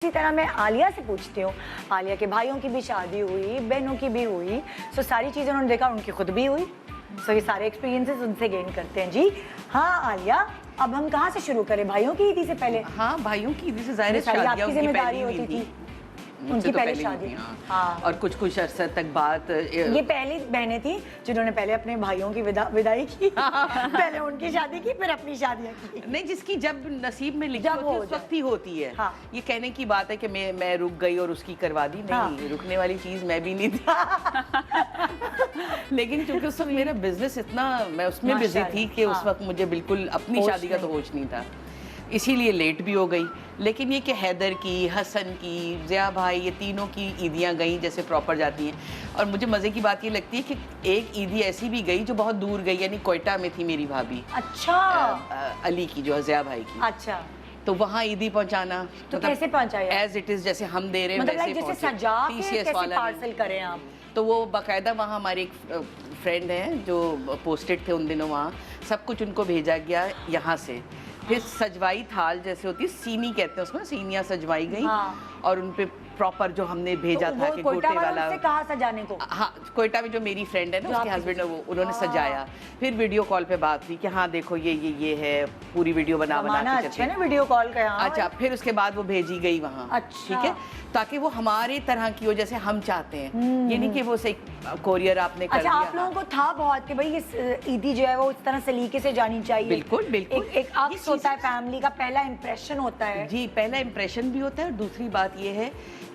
इसी तरह मैं आलिया से पूछती हूँ, आलिया के भाइयों की भी शादी हुई, बहनों की भी हुई, सो सारी चीज़ें उन्होंने देखा, उनकी खुद भी हुई, सो ये सारे एक्सपीरियंसेस उनसे गेन करते हैं। जी हाँ आलिया, अब हम कहाँ से शुरू करें, भाइयों की ईदी से पहले? हाँ, भाइयों की ईदी से ज़ाहिर है शादियाँ आपकी उनकी जिम्मेदारी पहली होती हुई थी, मुझसे उनकी तो पहले पहले शादी। हुई थी, हाँ। और कुछ अरसे तक बात ये पहली बहनें थी जिन्होंने पहले अपने भाइयों की विदाई की, पहले उनकी शादी की, फिर अपनी शादियाँ की। नहीं, जिसकी जब नसीब में लिखी जब होती है हो उस वक्त ही होती है। हाँ। ये कहने की बात है कि मैं रुक गई और उसकी करवा दी, नहीं हाँ। रुकने वाली चीज़ मैं भी नहीं थी। लेकिन क्योंकि उस वक्त मेरा बिजनेस इतना, मैं उसमें बिजी थी कि उस वक्त मुझे बिल्कुल अपनी शादी का तो होश नहीं था, इसीलिए लेट भी हो गई। लेकिन ये कि हैदर की, हसन की, ज़िया भाई, ये तीनों की ईदियाँ गई जैसे प्रॉपर जाती हैं। और मुझे मज़े की बात ये लगती है कि एक ईदी ऐसी भी गई जो बहुत दूर गई, यानी कोयटा में थी मेरी भाभी। अच्छा। अली की, जो है ज़िया भाई की। अच्छा, तो वहाँ ईदी पहुँचाना तो कैसे पहुँचाया? एज इट इज़, जैसे हम दे रहे हैं मतलब वैसे जैसे पहुँचे। सजा के TCS कैसे वाला नहीं। पार्सल करें आप? तो वो बाकायदा वहाँ हमारे एक फ्रेंड हैं जो पोस्टेड थे उन दिनों, वहाँ सब कुछ उनको भेजा गया यहाँ से। फिर सजवाई थाल जैसे होती है, सीनी कहते हैं उसको, सीनियाँ सजवाई गई। हाँ। और उन पे प्रॉपर जो हमने भेजा था कि गोटे वाला। कहा सजाने को? हाँ, कोयटा में जो मेरी फ्रेंड है ना, उसके हस्बैंड है, वो उन्होंने सजाया। फिर वीडियो कॉल पे बात हुई कि हाँ देखो ये है, पूरी वीडियो बना के अच्छा ना वीडियो कॉल का। अच्छा, फिर उसके बाद वो भेजी गई वहाँ। अच्छा। ठीक है, ताकि वो हमारे तरह की हो जैसे हम चाहते हैं। ये नहीं कि वो से कोरियर आपने कर दिया। अच्छा, आप लोगों को था बहुत कि भाई ये ईदी जो है वो इस तरह सलीके से जानी चाहिए। बिल्कुल बिल्कुल। एक अक्स होता है, फैमिली का पहला इंप्रेशन होता है। जी, पहला इंप्रेशन भी होता है। और दूसरी बात ये है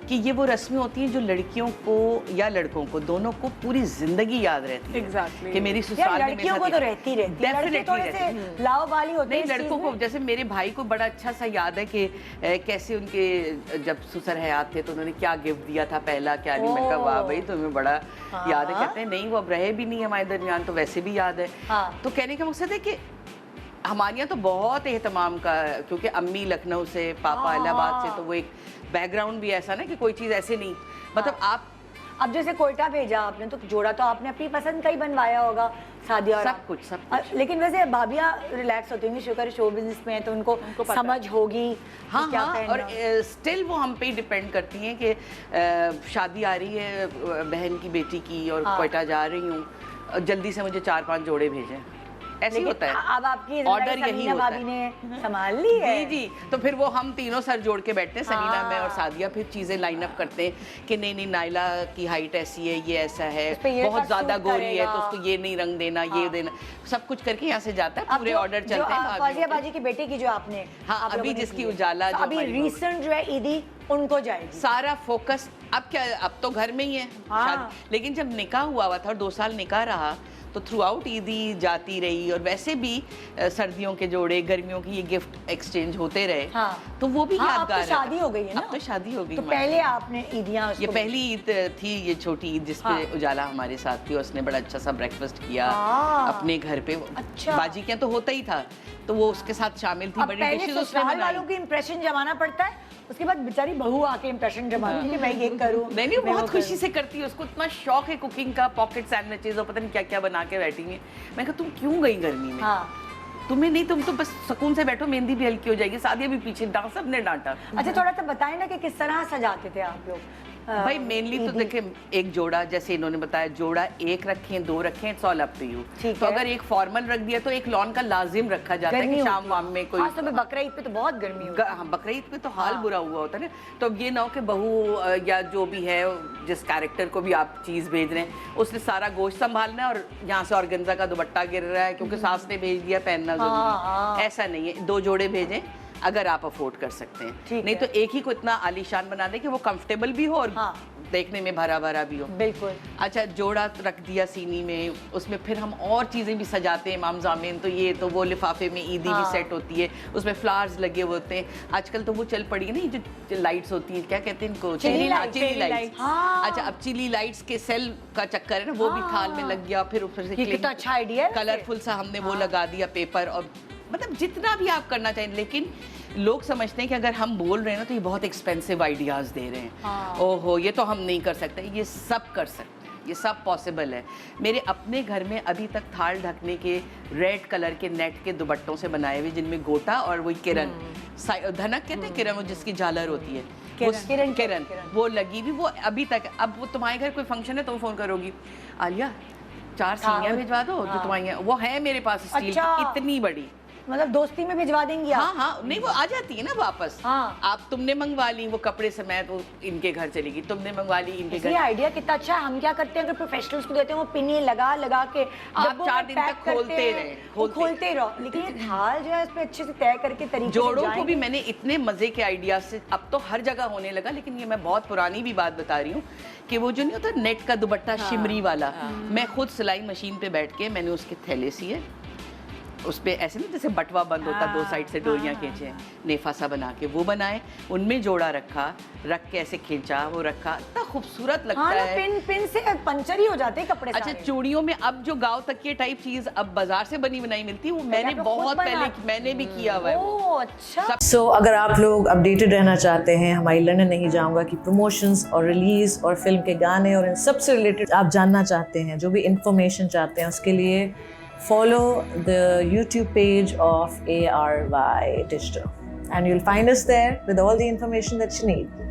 कि ये वो रस्में होती हैं जो लड़कियों को या लड़कों को, दोनों को पूरी जिंदगी याद रहती है। Exactly. कि मेरी ससुराल में लड़कियों को तो रहती लड़के थोड़े से लाव वाली होते हैं। नहीं, लड़कों को, जैसे मेरे भाई को बड़ा अच्छा सा याद है कि कैसे उनके जब ससुर हयात थे तो उन्होंने क्या गिफ्ट दिया था पहला, क्या नहीं। मैंने कहा वाह भाई, तुम्हें बड़ा याद है। कहते हैं नहीं, वो अब रहे भी नहीं हमारे दरमियान, तो वैसे भी याद है। तो कहने का मकसद है कि हमारे यहाँ तो बहुत एहतमाम का, क्योंकि अम्मी लखनऊ से, पापा इलाहाबाद से, तो वो एक बैकग्राउंड भी ऐसा ना कि कोई चीज़ ऐसे नहीं, मतलब आप अब जैसे कोयटा भेजा आपने तो जोड़ा तो आपने अपनी पसंद का ही बनवाया होगा, शादियाँ सब कुछ। लेकिन वैसे भाभियाँ रिलैक्स होती होंगी, शुक्र शो बिजनेस में है तो उनको समझ होगी। हाँ हाँ, और स्टिल वो हम पे डिपेंड करती हैं कि शादी आ रही है बहन की बेटी की और कोयटा जा रही हूँ, जल्दी से मुझे 4-5 जोड़े भेजें, ऐसे ही होता है। अब आपकी ऑर्डर यही होता भाभी ने संभाल ली है। जी जी, तो फिर वो हम तीनों सर जोड़ के बैठते हैं, सनीना में और सादिया, फिर चीजें लाइन अप करते हैं कि नहीं नाइला की हाइट ऐसी है, ये ऐसा है, बहुत ज्यादा गोरी है तो उसको ये नहीं रंग देना, ये देना, सब कुछ करके यहाँ से जाता है, पूरे ऑर्डर चलते हैं। फौजिया बाजी की बेटी की जो आपने, हाँ, अभी जिसकी उजाला, अभी रिसेंट जो है ईदी उनको जाएगी सारा फोकस। अब क्या, अब तो घर में ही है शादी, लेकिन जब निकाह हुआ था और 2 साल निकाह रहा तो थ्रू आउट ईदी जाती रही। और वैसे भी सर्दियों के जोड़े, गर्मियों की ये गिफ्ट एक्सचेंज होते रहे। तो वो भी यादगार है। शादी हो गई है ना? अब तो शादी हो गई। तो पहले आपने ईदियाँ, ये पहली ईद थी, ये छोटी ईद जिसपे उजाला हमारे साथ थी, उसने बड़ा अच्छा सा ब्रेकफास्ट किया अपने घर पे। अच्छा, बाजी क्या तो होता ही था, तो वो उसके साथ शामिल थी। बड़ी डिशेस उसने बनाई। वालों की इंप्रेशन जमाना पड़ता है, उसके बाद बेचारी बहू आके इंप्रेशन जमाती है कि मैं ये करूं। नहीं, बहुत खुशी से करती है, उसको इतना शौक है कुकिंग का, पॉकेट सैंडविचेस और पता नहीं क्या क्या बना के बैठी है। मैं कहा तुम क्यों गई गर्मी में? तुम्हें नहीं, तुम तो बस सुकून से बैठो, मेहंदी भी हल्की हो जाएगी। शादी भी पीछे सबने डांटा। अच्छा, थोड़ा सा बताएं ना कि किस तरह सजाते थे आप लोग? भाई मेनली तो देखें, एक जोड़ा, जैसे इन्होंने बताया, जोड़ा 1 रखें, 2 रखें, it's all up to you. तो अगर एक फॉर्मल रख दिया तो एक लॉन का लाजिम रखा जाता है कि शाम वाम में कोई, तो बकरा ईद पे तो बहुत गर्मी होती है। हाँ, बकरा ईद पे तो हाल बुरा हुआ होता है ना। तो अब ये ना हो कि बहू या जो भी है, जिस कैरेक्टर को भी आप चीज़ भेज रहे हैं, उसने सारा गोश्त संभालना है और यहाँ से ऑर्गेन्जा का दुपट्टा गिर रहा है क्योंकि सास ने भेज दिया, पहनना जरूरी। ऐसा नहीं है, 2 जोड़े भेजें अगर आप अफोर्ड कर सकते हैं। नहीं तो एक ही को इतना आलीशान बना दें कि वो कंफर्टेबल भी हो और देखने में भरा भरा भी हो। बिल्कुल। अच्छा, जोड़ा रख दिया सीनी में, उसमें फिर हम और चीज़ें भी सजाते हैं, इमाम ज़ामिन तो ये तो वो लिफाफे में ईदी भी सेट होती है, उसमें फ्लावर्स लगे हुए होते हैं। आजकल तो वो चल पड़ी है ना, जो लाइट्स होती हैं, क्या कहते हैं इनको, चिली लाइट्स। अच्छा, अब चिली लाइट्स के सेल का चक्कर है ना, वो भी थाल में लग गया। फिर ऊपर से कितना अच्छा आइडिया है, कलरफुल सा हमने वो लगा दिया पेपर, और मतलब जितना भी आप करना चाहें। लेकिन लोग समझते हैं कि अगर हम बोल रहे हैं ना तो ये बहुत एक्सपेंसिव आइडियाज दे रहे हैं, ओहो ये तो हम नहीं कर सकते। ये सब कर सकते हैं, ये सब पॉसिबल है। मेरे अपने घर में अभी तक थाल ढकने के रेड कलर के नेट के दुपट्टों से बनाए हुए, जिनमें गोटा और वही किरण, धनक कहते हैं किरण, वो जिसकी झालर होती है, किरण वो लगी भी, वो अभी तक, अब वो तुम्हारे घर कोई फंक्शन है तो फोन करोगी, आलिया 4 सीढ़ियाँ भिजवा दो जो तुम्हारी, वो है मेरे पास स्टील की इतनी बड़ी, मतलब दोस्ती में भिजवा देंगी आप? हाँ हाँ, नहीं वो आ जाती है ना वापस। हाँ। आप तुमने मंगवा ली वो कपड़े समेत, वो इनके घर चलेगी, तुमने मंगवा ली इनके घर। ये आइडिया कितना अच्छा है। हम क्या करते हैं, अगर प्रोफेशनल्स को देते हैं वो पिने लगा लगा के आप 4 दिन तक खोलते रहे, खोलते रहो, लेकिन ये थाल जो है इस पे अच्छे से तय करके तरीके से जोड़ों को भी मैंने इतने मजे के आइडिया से, अब तो हर जगह होने लगा, लेकिन ये मैं बहुत पुरानी भी बात बता रही हूँ कि वो जो नहीं होता नेट का दुपट्टा शिमरी वाला, मैं खुद सिलाई मशीन पे बैठ के मैंने उसके थैले सिए, उस पे ऐसे नहीं जैसे बटवा बंद होता, 2 साइड से डोरियां खींचे, नेफा सा बना के वो बनाए, उनमें जोड़ा रखा, रख के ऐसे खींचा, वो रखा, इतना खूबसूरत लगता है। पिन से पंचर ही हो जाते हैं कपड़े अच्छा, सारे। चूड़ियों में अब जो गांव तक की टाइप चीज अब बाजार से बनी बनाई मिलती है, वो मैंने बहुत पहले मैंने भी किया हुआ है। ओह अच्छा। सो अगर आप लोग अपडेटेड रहना चाहते हैं हमारी लंदन नहीं जाऊंगा की प्रमोशंस और रिलीज और फिल्म के गाने और इन सब से रिलेटेड आप जानना चाहते हैं, जो भी इंफॉर्मेशन चाहते हैं, उसके लिए follow the YouTube page of ARY Digital and you'll find us there with all the information that you need.